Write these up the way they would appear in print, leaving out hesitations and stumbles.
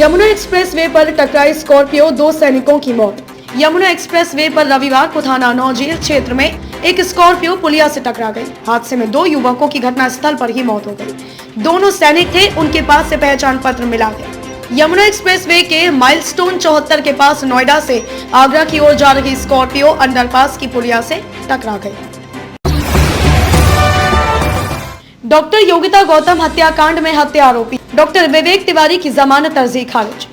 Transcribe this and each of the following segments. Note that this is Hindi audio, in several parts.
यमुना एक्सप्रेस वे पर टकराई स्कॉर्पियो, 2 सैनिकों की मौत। यमुना एक्सप्रेस वे पर रविवार को थाना नौजेल क्षेत्र में एक स्कॉर्पियो पुलिया से टकरा गई। हादसे में 2 युवकों की घटनास्थल पर ही मौत हो गई। दोनों सैनिक थे, उनके पास से पहचान पत्र मिला है। यमुना एक्सप्रेस वे के माइलस्टोन 74 के पास नोएडा से आगरा की ओर जा रही स्कॉर्पियो अंडरपास की पुलिया से टकरा गई। डॉक्टर योगिता गौतम हत्याकांड में हत्या आरोपी डॉक्टर विवेक तिवारी की जमानत अर्जी खारिज।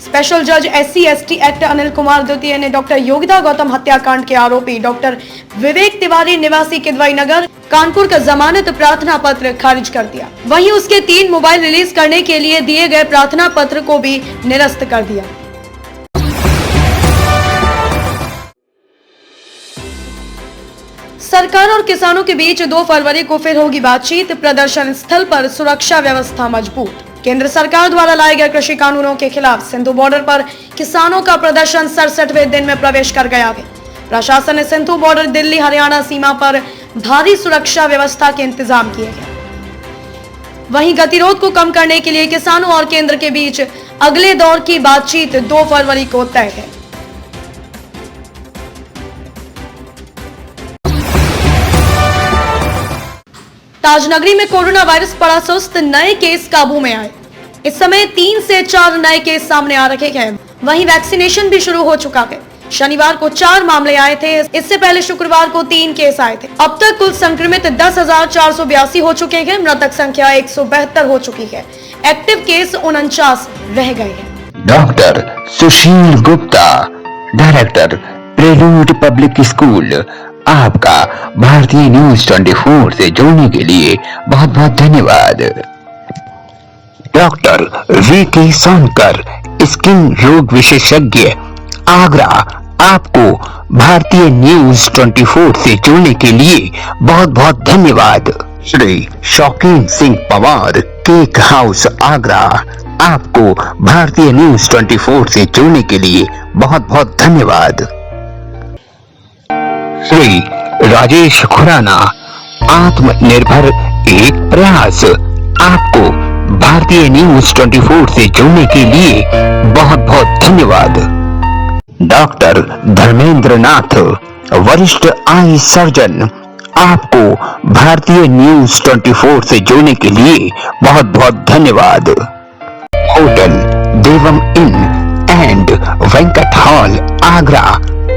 स्पेशल जज SC/ST एक्ट अनिल कुमार द्वितीय ने डॉक्टर योगिता गौतम हत्याकांड के आरोपी डॉक्टर विवेक तिवारी निवासी किदवई नगर कानपुर का जमानत प्रार्थना पत्र खारिज कर दिया। वहीं उसके 3 मोबाइल रिलीज करने के लिए दिए गए प्रार्थना पत्र को भी निरस्त कर दिया। सरकार और किसानों के बीच 2 फरवरी को फिर होगी बातचीत। प्रदर्शन स्थल पर सुरक्षा व्यवस्था मजबूत। केंद्र सरकार द्वारा लाए गए कृषि कानूनों के खिलाफ सिंधु बॉर्डर पर किसानों का प्रदर्शन 67वें दिन में प्रवेश कर गया है। प्रशासन ने सिंधु बॉर्डर दिल्ली हरियाणा सीमा पर भारी सुरक्षा व्यवस्था के इंतजाम किए हैं। वहीं गतिरोध को कम करने के लिए किसानों और केंद्र के बीच अगले दौर की बातचीत 2 फरवरी को तय है। ताजनगरी में कोरोना वायरस पड़ा सुस्त, नए केस काबू में आए। इस समय 3 से 4 नए केस सामने आ रहे हैं। वहीं वैक्सीनेशन भी शुरू हो चुका है। शनिवार को 4 मामले आए थे। इससे पहले शुक्रवार को 3 केस आए थे। अब तक कुल संक्रमित 10,482 हो चुके हैं। मृतक संख्या 172 हो चुकी है। एक्टिव केस 49 रह गए हैं। डॉक्टर सुशील गुप्ता, डायरेक्टर प्रेलूड पब्लिक स्कूल, आपका भारतीय न्यूज 24 से जुड़ने के लिए बहुत बहुत धन्यवाद। डॉक्टर VK सोनकर, स्किन रोग विशेषज्ञ, आगरा, आपको भारतीय न्यूज 24 से जुड़ने के लिए बहुत बहुत धन्यवाद। श्री शौकीन सिंह पवार, केक हाउस, आगरा, आपको भारतीय न्यूज 24 से जुड़ने के लिए बहुत बहुत धन्यवाद। श्री राजेश खुराना, आत्मनिर्भर एक प्रयास, आपको भारतीय न्यूज 24 से जुड़ने के लिए बहुत बहुत धन्यवाद। डॉक्टर धर्मेंद्र नाथ, वरिष्ठ आई सर्जन, आपको भारतीय न्यूज 24 से जुड़ने के लिए बहुत बहुत धन्यवाद। Hotel Devam inn and Venkat hall, Agra,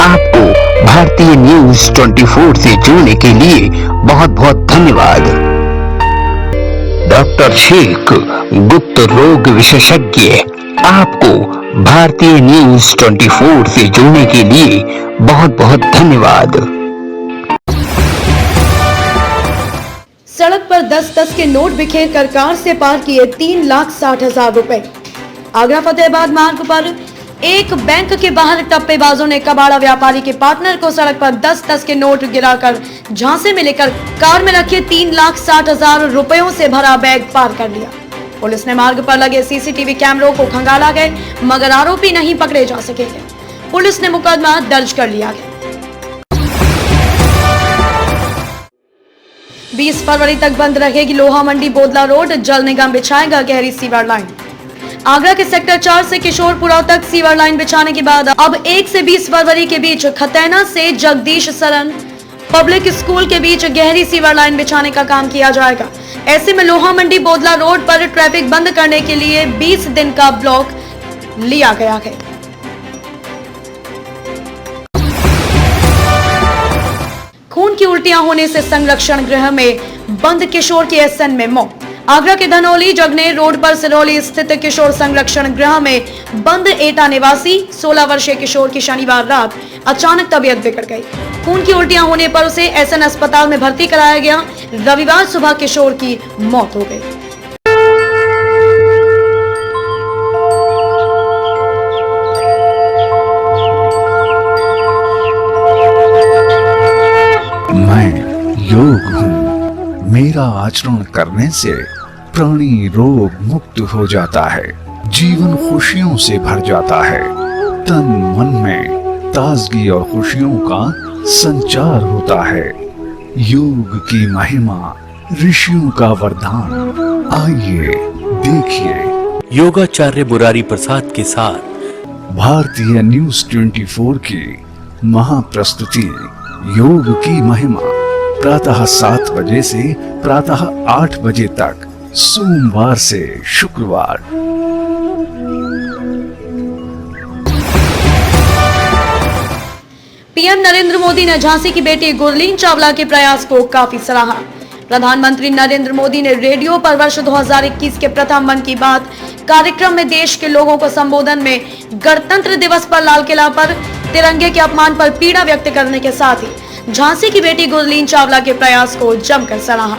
आपको भारतीय न्यूज 24 से जुड़ने के लिए बहुत बहुत धन्यवाद। डॉक्टर शेख, गुप्त रोग विशेषज्ञ, आपको भारतीय न्यूज 24 से जुड़ने के लिए बहुत बहुत धन्यवाद। सड़क पर 10-10 के नोट बिखेर कर कार से पार किए 3,60,000 रुपए। आगरा फतेहाबाद मार्ग पर एक बैंक के बाहर टप्पेबाजों ने कबाड़ा व्यापारी के पार्टनर को सड़क पर 10-10 के नोट गिराकर झांसे में लेकर कार में रखे 3,60,000 रुपयों से भरा बैग पार कर लिया। पुलिस ने मार्ग पर लगे CCTV कैमरों को खंगाला गए, मगर आरोपी नहीं पकड़े जा सके। पुलिस ने मुकदमा दर्ज कर लिया है। 20 फरवरी तक बंद रहेगी लोहा मंडी बोदला रोड, जल निगम बिछाएगा गहरी सीवर लाइन। आगरा के सेक्टर 4 से किशोरपुरा तक सीवर लाइन बिछाने के बाद अब 1 से 20 फरवरी के बीच खतैना से जगदीश सरन पब्लिक स्कूल के बीच गहरी सीवर लाइन बिछाने का काम किया जाएगा। ऐसे में लोहा मंडी बोदला रोड पर ट्रैफिक बंद करने के लिए 20 दिन का ब्लॉक लिया गया है। खून की उल्टियां होने से संरक्षण गृह में बंद किशोर की SN में मौत। आगरा के धनौली जगनेर रोड पर सिरौली स्थित किशोर संरक्षण गृह में बंद एटा निवासी 16 वर्षीय किशोर की शनिवार रात अचानक तबीयत बिगड़ गई। खून की उल्टियां होने पर उसे SN अस्पताल में भर्ती कराया गया। रविवार सुबह किशोर की मौत हो गई। मैं योग हूँ, मेरा आचरण करने से प्राणी रोग मुक्त हो जाता है, जीवन खुशियों से भर जाता है, तन मन में ताजगी और खुशियों का संचार होता है। योग की महिमा, ऋषियों का वरदान, आइए देखिए। योगाचार्य मुरारी प्रसाद के साथ भारतीय न्यूज 24 की महाप्रस्तुति योग की महिमा प्रातः 7 बजे से प्रातः 8 बजे तक, सोमवार से शुक्रवार। पीएम नरेंद्र मोदी ने झांसी की बेटी गुरलीन चावला के प्रयास को काफी सराहा। प्रधानमंत्री नरेंद्र मोदी ने रेडियो पर वर्ष 2021 के प्रथम मन की बात कार्यक्रम में देश के लोगों को संबोधन में गणतंत्र दिवस पर लाल किला पर तिरंगे के अपमान पर पीड़ा व्यक्त करने के साथ ही झांसी की बेटी गुरलीन चावला के प्रयास को जमकर सराहा।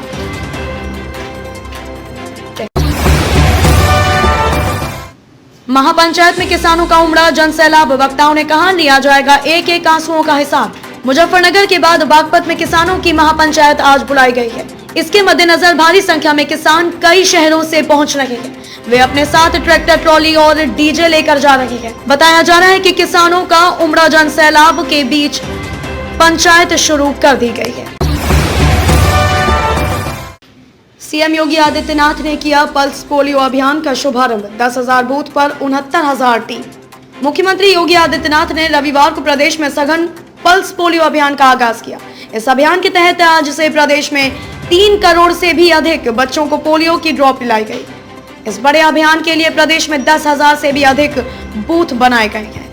महापंचायत में किसानों का उमड़ा जन सैलाब, वक्ताओं ने कहा लिया जाएगा एक एक आंसुओं का हिसाब। मुजफ्फरनगर के बाद बागपत में किसानों की महापंचायत आज बुलाई गई है। इसके मद्देनजर भारी संख्या में किसान कई शहरों से पहुंच रहे हैं। वे अपने साथ ट्रैक्टर, ट्रॉली और डीजे लेकर जा रहे हैं। बताया जा रहा है कि किसानों का उमड़ा जन सैलाब के बीच पंचायत शुरू कर दी गई है। सीएम योगी आदित्यनाथ ने किया पल्स पोलियो अभियान का शुभारंभ। 10,000 बूथ पर 69,000 टीम। मुख्यमंत्री योगी आदित्यनाथ ने रविवार को प्रदेश में सघन पल्स पोलियो अभियान का आगाज किया। इस अभियान के तहत आज से प्रदेश में 3 करोड़ से भी अधिक बच्चों को पोलियो की ड्रॉप पिलाई गई। इस बड़े अभियान के लिए प्रदेश में 10,000 से भी अधिक बूथ बनाए गए हैं।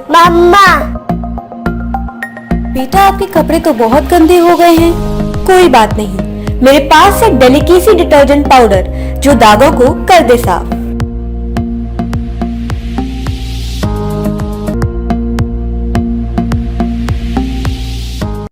मम्मा, बेटा आपके कपड़े तो बहुत गंदे हो गए हैं। कोई बात नहीं, मेरे पास है डेलिकेसी डिटर्जेंट पाउडर जो दागों को कर दे साफ।